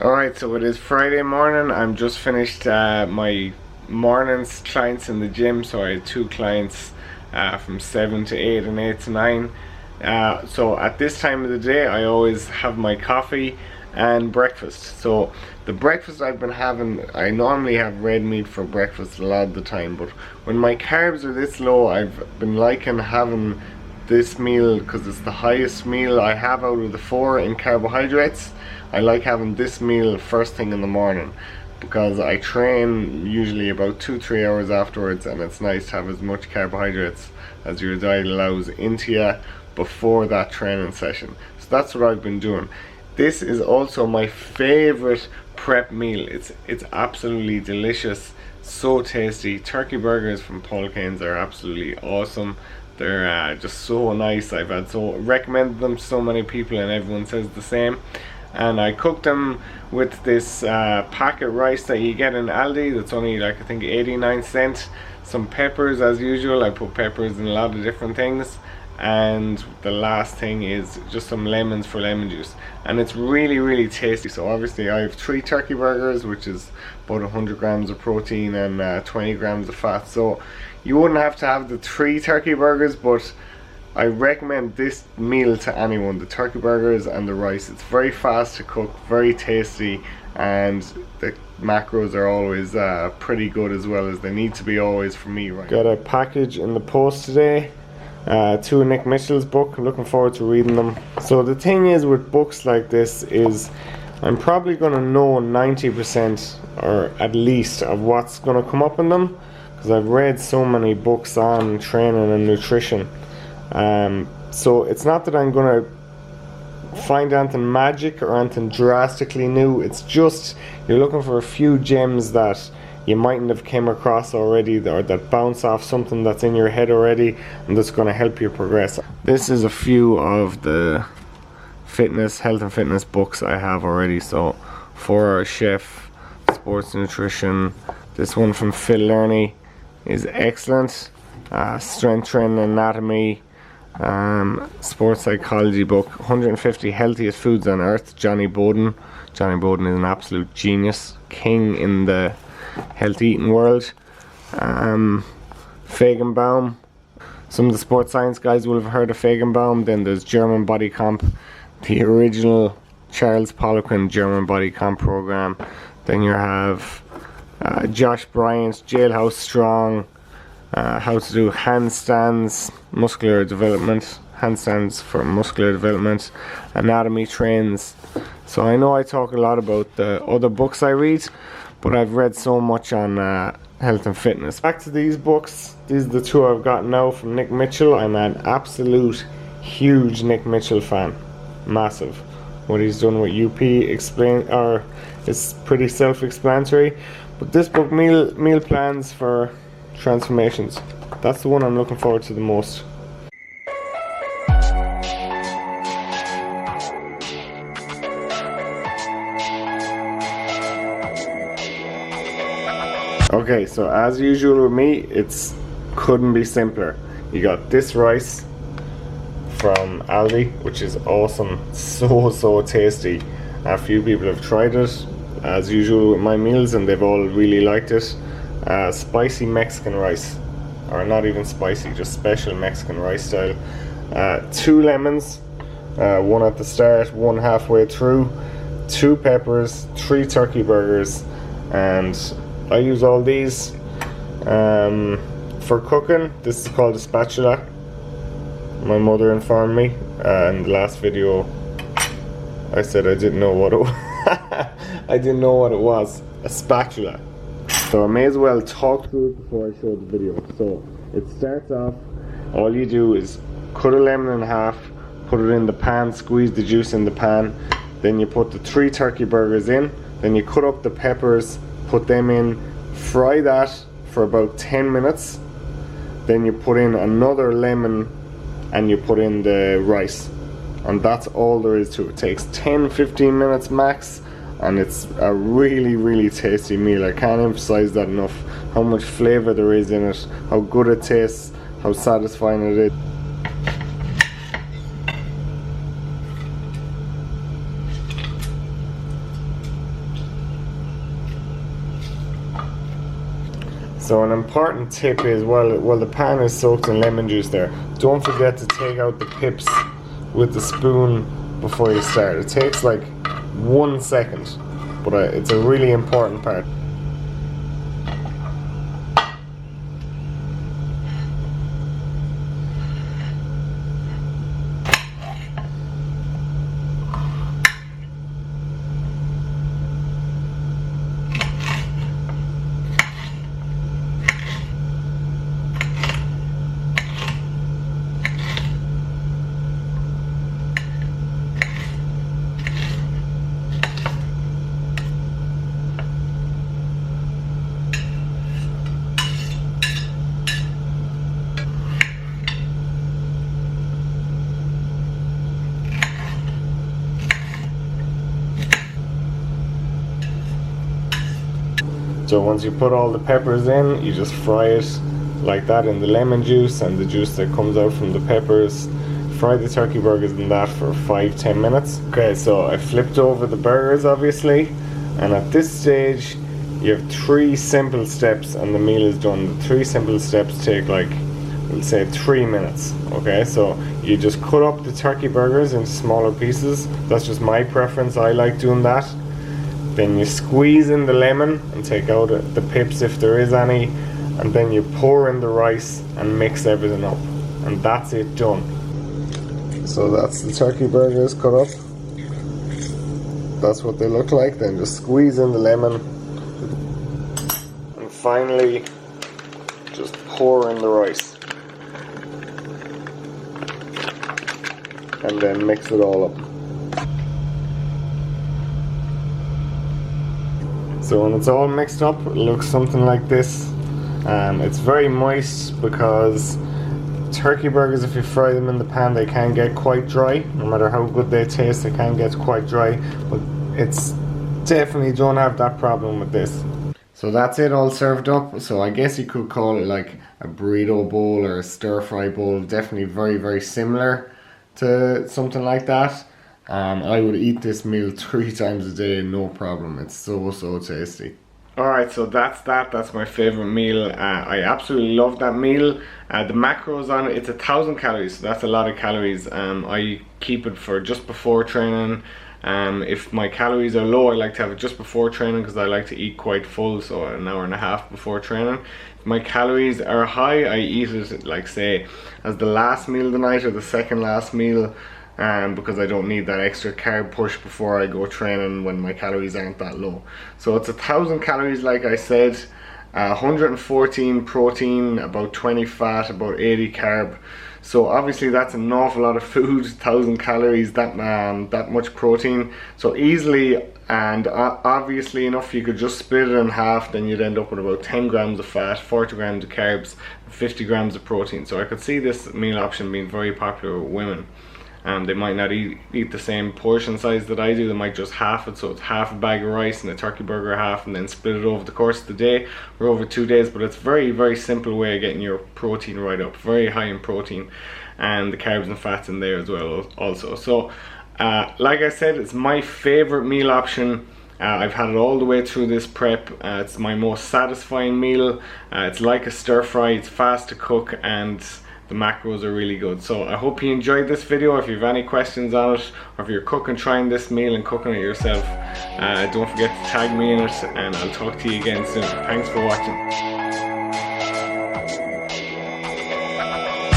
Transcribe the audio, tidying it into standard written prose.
Alright, so it is Friday morning. I'm just finished my morning's clients in the gym. So I had two clients from 7 to 8 and 8 to 9. So at this time of the day I always have my coffee and breakfast. So the breakfast I've been having, I normally have red meat for breakfast a lot of the time, but when my carbs are this low, I've been liking having this meal because it's the highest meal I have out of the 4 in carbohydrates. I like having this meal first thing in the morning because I train usually about 2-3 hours afterwards, and it's nice to have as much carbohydrates as your diet allows into you before that training session. So that's what I've been doing. This is also my favorite prep meal. It's absolutely delicious, so tasty. Turkey burgers from Paul Kane's are absolutely awesome. They're just so nice. I've had recommended them to so many people and everyone says the same. And I cooked them with this packet rice that you get in Aldi that's only like I think 89 cents. Some peppers as usual. I put peppers in a lot of different things, and the last thing is just some lemons for lemon juice, and it's really tasty. So obviously I have 3 turkey burgers, which is about 100 grams of protein and 20 grams of fat. So you wouldn't have to have the 3 turkey burgers, but I recommend this meal to anyone, the turkey burgers and the rice. It's very fast to cook, very tasty, and the macros are always pretty good as well, as they need to be always for me. Right, got a package in the post today, 2 Nick Mitchell's book. I'm looking forward to reading them. So the thing is with books like this is I'm probably going to know 90% or at least of what's going to come up in them, because I've read so many books on training and nutrition. So it's not that I'm gonna find anything magic or anything drastically new. It's just you're looking for a few gems that you mightn't have came across already, or that bounce off something that's in your head already, and that's going to help you progress. This is a few of the health and fitness books I have already. So 4-Hour Chef, Sports Nutrition. This one from Phil Lerney is excellent. Strength Training Anatomy. Sports psychology book, 150 healthiest foods on earth, Johnny Bowden. Johnny Bowden is an absolute genius, king in the healthy eating world. Feigenbaum, some of the sports science guys will have heard of Feigenbaum. Then there's German Body Comp, the original Charles Poliquin German Body Comp program. Then you have Josh Bryant's Jailhouse Strong, how to do handstands, muscular development, handstands for muscular development, anatomy trains. So I know I talk a lot about the other books I read, but I've read so much on health and fitness. Back to these books. These are the 2 I've got now from Nick Mitchell. I'm an absolute huge Nick Mitchell fan, massive. What he's done with UP is pretty self-explanatory. But this book, meal plans for transformations, that's the one I'm looking forward to the most. Okay, so as usual with me, it's couldn't be simpler. You got this rice from Aldi, which is awesome, so tasty. A few people have tried it as usual with my meals and they've all really liked it. Spicy Mexican rice, or not even spicy, just special Mexican rice style. 2 lemons, 1 at the start, 1 halfway through, 2 peppers, 3 turkey burgers, and I use all these for cooking. This is called a spatula. My mother informed me in the last video. I said I didn't know what it was. I didn't know what it was. A spatula. So I may as well talk through it before I show the video. So it starts off, all you do is cut a lemon in half, put it in the pan, squeeze the juice in the pan, then you put the 3 turkey burgers in, then you cut up the peppers, put them in, fry that for about 10 minutes, then you put in another lemon and you put in the rice, and that's all there is to it. It takes 10-15 minutes max, and it's a really tasty meal. I can't emphasize that enough, how much flavor there is in it, how good it tastes, how satisfying it is. So an important tip is, while the pan is soaked in lemon juice there, don't forget to take out the pips with the spoon before you start. It takes like 1 second, but it's a really important part. So once you put all the peppers in, you just fry it like that in the lemon juice and the juice that comes out from the peppers. Fry the turkey burgers in that for 5-10 minutes. Okay, so I flipped over the burgers obviously, and at this stage you have 3 simple steps and the meal is done. The 3 simple steps take like, we'll say 3 minutes. Okay, so you just cut up the turkey burgers into smaller pieces. That's just my preference, I like doing that. Then you squeeze in the lemon and take out the pips if there is any, and then you pour in the rice and mix everything up, and that's it, done. So that's the turkey burgers cut up. That's what they look like. Then just squeeze in the lemon, and finally just pour in the rice, and then mix it all up. So when it's all mixed up, it looks something like this. It's very moist because turkey burgers, if you fry them in the pan, they can get quite dry. No matter how good they taste, they can get quite dry. But it's definitely don't have that problem with this. So that's it, all served up. So I guess you could call it like a burrito bowl or a stir fry bowl. Definitely very, very similar to something like that. I would eat this meal 3 times a day, no problem. It's so tasty. Alright, so that's that. That's my favorite meal. I absolutely love that meal. The macros on it, it's 1,000 calories, so that's a lot of calories. I keep it for just before training. If my calories are low, I like to have it just before training because I like to eat quite full, so an hour and a half before training. If my calories are high, I eat it like, say, as the last meal of the night or the second last meal. Because I don't need that extra carb push before I go training when my calories aren't that low. So it's 1,000 calories like I said, 114 protein, about 20 fat, about 80 carb. So obviously that's an awful lot of food, 1,000 calories, that much protein. So easily and obviously enough, you could just split it in half, then you'd end up with about 10 grams of fat, 40 grams of carbs, 50 grams of protein. So I could see this meal option being very popular with women. They might not eat the same portion size that I do. They might just half it, so it's half a bag of rice and a turkey burger half, and then split it over the course of the day or over 2 days. But it's very, very simple way of getting your protein right up, very high in protein, and the carbs and fats in there as well also. So like I said, it's my favorite meal option. I've had it all the way through this prep. It's my most satisfying meal. It's like a stir fry, it's fast to cook, and the macros are really good. So I hope you enjoyed this video. If you have any questions on it, or if you're trying this meal and cooking it yourself, don't forget to tag me in it, and I'll talk to you again soon. Thanks for watching.